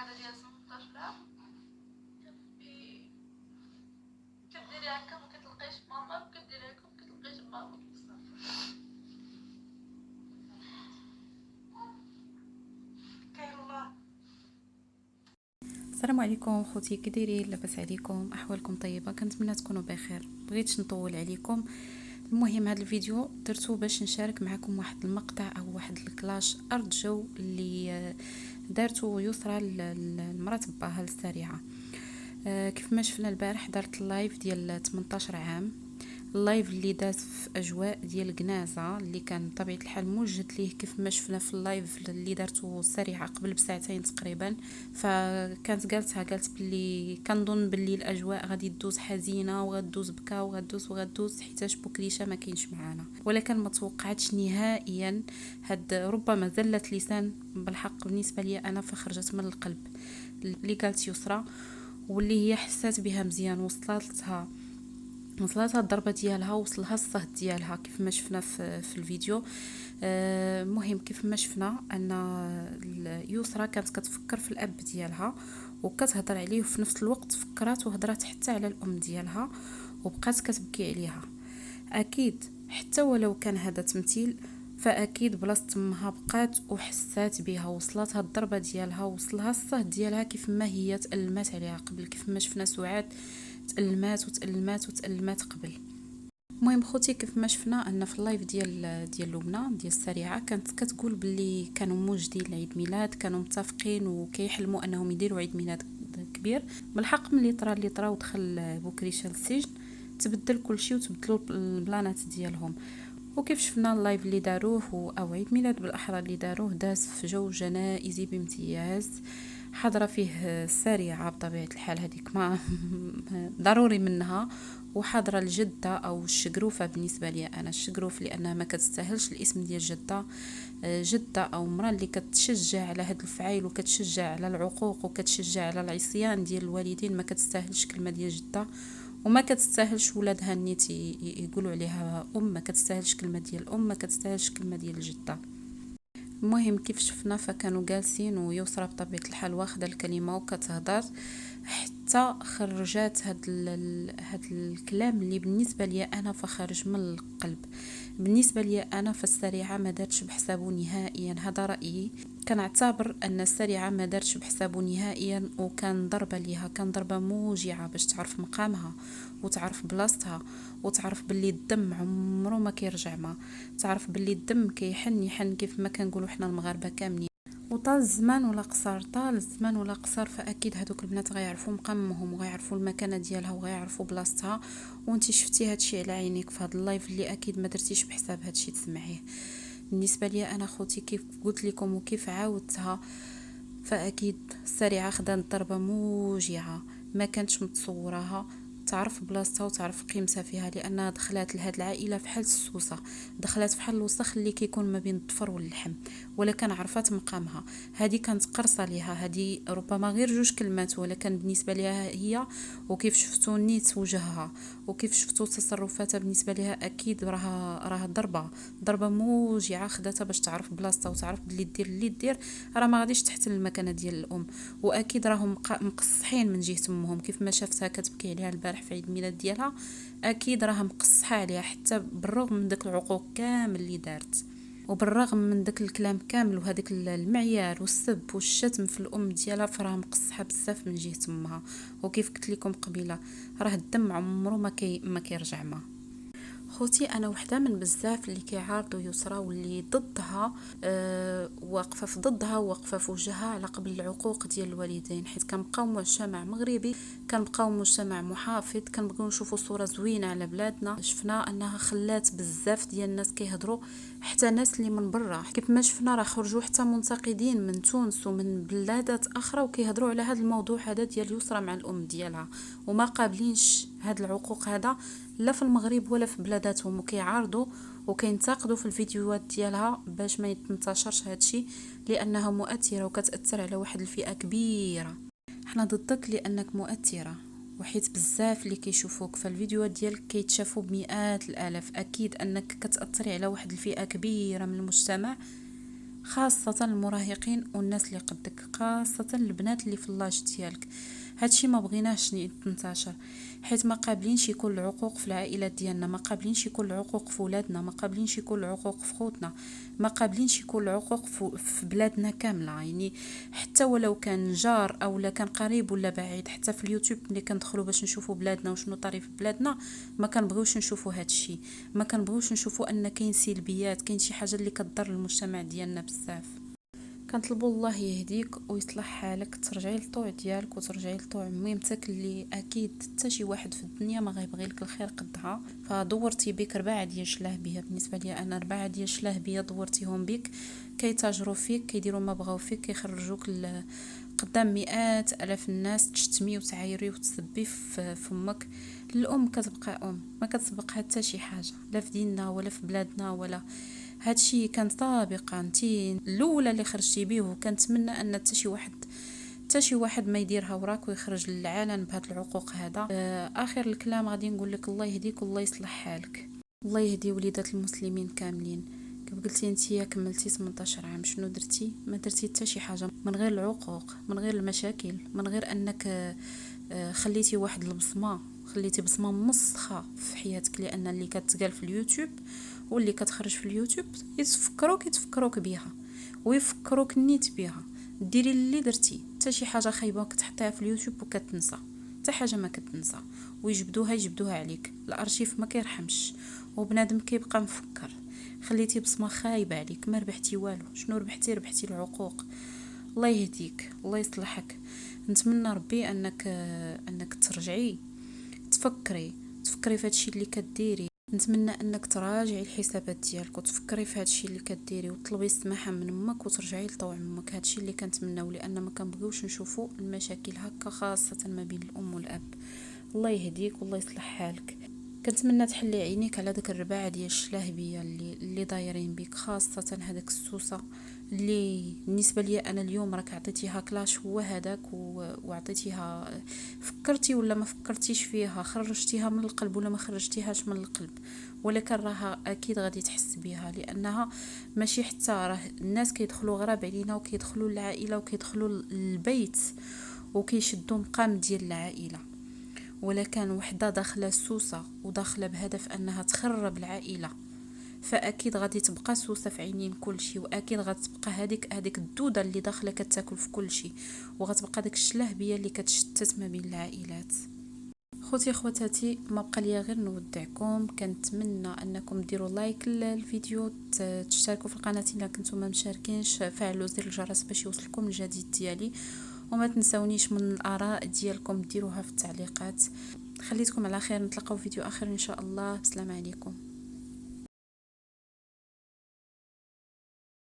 هذا ديال 18 عام كديري هكا ما كتلقايش ماما وكديري هكا ما كتلقايش بابا. السلام عليكم خوتي، كي دايرين؟ لاباس عليكم؟ احوالكم طيبه؟ كنتمنى تكونوا بخير. بغيتش نطول عليكم. المهم هذا الفيديو درتو باش نشارك معكم واحد المقطع او واحد الكلاش ارض جو اللي دارتو يسرى لمرات باها السريعه. كيف ما شفنا البارح دارت اللايف ديال 18 عام، اللايف اللي داز في اجواء ديال كنازه اللي كان بطبيعه الحال موجد ليه كيف ما شفنا في اللايف اللي دارته سريعه قبل بساعتين تقريبا. فكانت قالت باللي كنظن باللي الاجواء غادي تدوز حزينه وغدوز بكا وغدوز حيتاش بوكريشه ما كاينش معانا، ولكن ما توقعتش نهائيا. هاد ربما زله لسان بالحق بالنسبه لي انا، فخرجت من القلب اللي قالت يسرى، واللي هي حسات بها مزيان. وصلتها الضربه ديالها، وصلها الصهد ديالها كيف ما شفنا في الفيديو. مهم كيف ما شفنا ان يسرى كانت كتفكر في الاب ديالها وكتهضر عليه، وفي نفس الوقت فكرات وهضرات حتى على الام ديالها وبقات كتبكي عليها. اكيد حتى ولو كان هذا تمثيل، فاكيد بلاصه تمها بقات وحسات بها، وصلتها الضربه ديالها، وصلها الصهد ديالها كيف ما هي تألمات عليها قبل، كيف ما شفنا سعاد تألمات قبل. المهم خوتي كيف ما شفنا ان في اللايف ديال لبنى ديال السريعه كانت كتقول باللي كانوا موجدين لعيد ميلاد، كانوا متفقين وكيحلموا انهم يديروا عيد ميلاد كبير. بالحق ملي طرا ودخل بوكريشه للسجن تبدل كل شيء وتبدلوا البلانات ديالهم. وكيف شفنا اللايف اللي داروه او عيد ميلاد بالاحرى اللي داروه داز في جو جنائزي بامتياز، حضره فيه سريعه بطبيعه الحال هذيك ما ضروري منها، وحاضره الجده او الشقروفه. بالنسبه لي انا الشقروف لانها ما كتستاهلش الاسم ديال جده. جده او مراه اللي كتشجع على هاد الفعايل وكتشجع على العقوق وكتشجع على العصيان ديال الوالدين، ما كتستاهلش كلمه ديال جده، وما كتستاهلش ولادها نيت يقولوا عليها ما كتستاهلش كلمه ديال ما كتستاهلش كلمه ديال الجده. المهم كيف شفنا فكانوا جالسين ويسرى بطبيعه الحال واخده الكلمه وكتهضر، حتى خرجات هاد الكلام اللي بالنسبه لي انا فخارج من القلب. بالنسبه لي انا فالسريعه ما دارتش بحسابه نهائيا، هذا رايي. كنعتبر ان السريعه ما دارتش بحسابه نهائيا، وكان ضربه ليها، كان ضربه موجعه باش تعرف مقامها وتعرف بلاصتها، وتعرف باللي الدم عمره ما كيرجع، ما تعرف باللي الدم يحن كيف ما كنقولوا حنا المغاربه كاملين. وطال الزمان ولا قصر، طال الزمان ولا قصر، فاكيد هذوك البنات غيعرفوا مقامهم وغيعرفوا المكانه ديالها وغيعرفوا بلاصتها. وانتي شفتي هادشي على عينيك في هذا اللايف اللي اكيد ما درتيش بحساب هادشي تسمعيه. بالنسبه لي انا خوتي كيف قلت لكم وكيف عاودتها، فاكيد السريعه خدات ضربه موجعه ما كانتش متصوراها، تعرف بلاصتها وتعرف قيمتها فيها، لانها دخلات لهاد العائله فحال السوسه، دخلات فحال الوسخ اللي كيكون ما بين الضفر واللحم، ولكن عرفات مقامها. هذه كانت قرصه ليها، هذه ربما غير جوج كلمات، ولكن بالنسبه ليها هي، وكيف شفتوا نيت وجهها وكيف شفتوا تصرفاتها بالنسبه ليها اكيد راها ضربه موجعه خداتها باش تعرف بلاصتها وتعرف باللي دير اللي دير راه ما غاديش تحتل المكانه ديال الام. واكيد راهم مقصحين من جهه امهم، كيف ما شافتها كتبكي عليها البارح في عيد الميلاد ديالها، اكيد راها مقصحه عليها حتى بالرغم من داك العقوق كامل اللي دارت، وبالرغم من داك الكلام كامل وهذاك المعيار والسب والشتم في الام ديالها، فراه مقصحه بزاف من جهه امها. وكيف قلت لكم قبيله، راه الدم عمره ما كيرجع ما. خوتي انا وحده من بزاف اللي كيعارضوا يسرى واللي ضدها، واقفه في ضدها واقفه في وجهها على قبل العقوق ديال الوالدين، حيت كنبقاو مجتمع مغربي، كنبقاو مجتمع محافظ، كنبغيو نشوفوا صوره زوينه على بلادنا. شفنا انها خلات بزاف ديال الناس كيهضروا، حتى ناس اللي من برا كيف ما شفنا راه خرجوا حتى منتقدين من تونس ومن بلادات اخرى وكيهضروا على هذا الموضوع هذا ديال يسرى مع الام ديالها، وما قابلينش هذا العقوق هذا لا في المغرب ولا في بلاداتهم، وكيعارضوا وكينتقدوا في الفيديوهات ديالها باش ما يتنتشرش هادشي، لانها مؤثره وكتاثر على واحد الفئه كبيره. حنا ضدك لانك مؤثره، وحيت بزاف اللي كيشوفوك في الفيديوهات ديالك كيتشافوا بمئات الالاف، اكيد انك كتاثري على واحد الفئه كبيره من المجتمع. خاصة المراهقين والناس اللي قدك، خاصة البنات اللي في اللاج ديالك. هادشي ما بغيناش ينتشر، حيت ما قابلينش يكون العقوق في العائلات ديالنا، ما قابلينش يكون العقوق في ولادنا، ما قابلينش يكون العقوق في خوتنا، ما قابلينش يكون العقوق في بلادنا كامله. يعني حتى ولو كان جار او لا كان قريب ولا بعيد، حتى في اليوتيوب ملي كندخلوا باش نشوفوا بلادنا وشنو طري في بلادنا، ما كنبغيوش نشوفوا هادشي، ما كنبغيوش نشوفوا ان كاين سلبيات، كاين شي حاجه اللي كضر المجتمع ديالنا بزاف. كنطلبوا الله يهديك ويصلح حالك، ترجعي للطوع ديالك وترجعي لطوع ميمتك اللي اكيد حتى شي واحد في الدنيا ما غيبغي لك الخير قدها. فدورتي بك 4 ديال الشلاهبيه، بالنسبه لي انا 4 ديال الشلاهبيه دورتيهم بك، كيتاجروا فيك، كيديروا ما بغاو فيك، كيخرجوك قدام مئات الاف الناس، تشتمي وتعايري وتسبي في فمك. الام كتبقى ام، ما كتسبق حتى شي حاجه، لا في ديننا ولا في بلادنا ولا. هادشي كان سابقا، انتي الاولى اللي خرجتي بيه، وكنتمنى ان حتى شي واحد ما يديرها وراك ويخرج للعالم بهاد العقوق هذا. اخر الكلام غادي نقول لك الله يهديك والله يصلح حالك، الله يهدي وليدات المسلمين كاملين. كيف قلتي انتي كملتي 18 عام، شنو درتي؟ ما درتي حتى شي حاجه، من غير العقوق، من غير المشاكل، من غير انك خليتي واحد البصمه، خليتي بصمه مسخه في حياتك. لان اللي كتقال في اليوتيوب واللي كتخرج في اليوتيوب يتفكروك بيها ويفكروك نيت بيها. ديري اللي درتي، حتى شي حاجه خايبه كتحطيها في اليوتيوب وكتنسى، حتى حاجه ما كتنسى، ويجبدوها عليك. الارشيف ما كيرحمش، وبنادم كيبقى مفكر. خليتي بصمه خايبه عليك، ما ربحتي والو. شنو ربحتي؟ ربحتي العقوق. الله يهديك، الله يصلحك. نتمنى ربي انك ترجعي تفكري في هادشي اللي كديري. نتمنى انك تراجعي الحسابات ديالك وتفكري في هادشي اللي كديري وتطلبي السماحه من امك وترجعي لطوع امك. هادشي اللي كنتمناو، لان ما كنبغيوش نشوفوا المشاكل هكا، خاصه ما بين الام والاب. الله يهديك والله يصلح حالك. كنتمنى تحلي عينيك على داك الرباعه ديال الشلاهبيه اللي دايرين بك، خاصه هذاك السوسه اللي بالنسبه لي انا اليوم راك عطيتيها كلاش هو هذاك، وعطيتيها فكرتي ولا ما فكرتيش فيها، خرجتيها من القلب ولا ما خرجتيهاش من القلب، ولكن راها اكيد غادي تحس بها. لانها ماشي حتى راه الناس كيدخلوا غراب علينا وكيدخلوا للعائله وكيدخلوا للبيت وكيشدوا مقام ديال العائله، ولا كان وحده داخله سوسه وداخله بهدف انها تخرب العائله، فاكيد غادي تبقى سوسه في عينين كل شيء، واكيد غتبقى هذيك الدوده اللي داخله كتاكل في كل شيء، وغتبقى داك الشلهبيه اللي كتشتت ما بين العائلات. خوتي خواتاتي، ما بقى ليا غير نودعكم. كنتمنى انكم ديروا لايك للفيديو، تشتركوا في القناه الا كنتم ما مشاركينش، فعلوا زر الجرس باش يوصلكم الجديد ديالي، وما تنسونيش من الاراء ديالكم ديروها في التعليقات. خليتكم على خير، نتلاقاو في فيديو اخر ان شاء الله. السلام عليكم.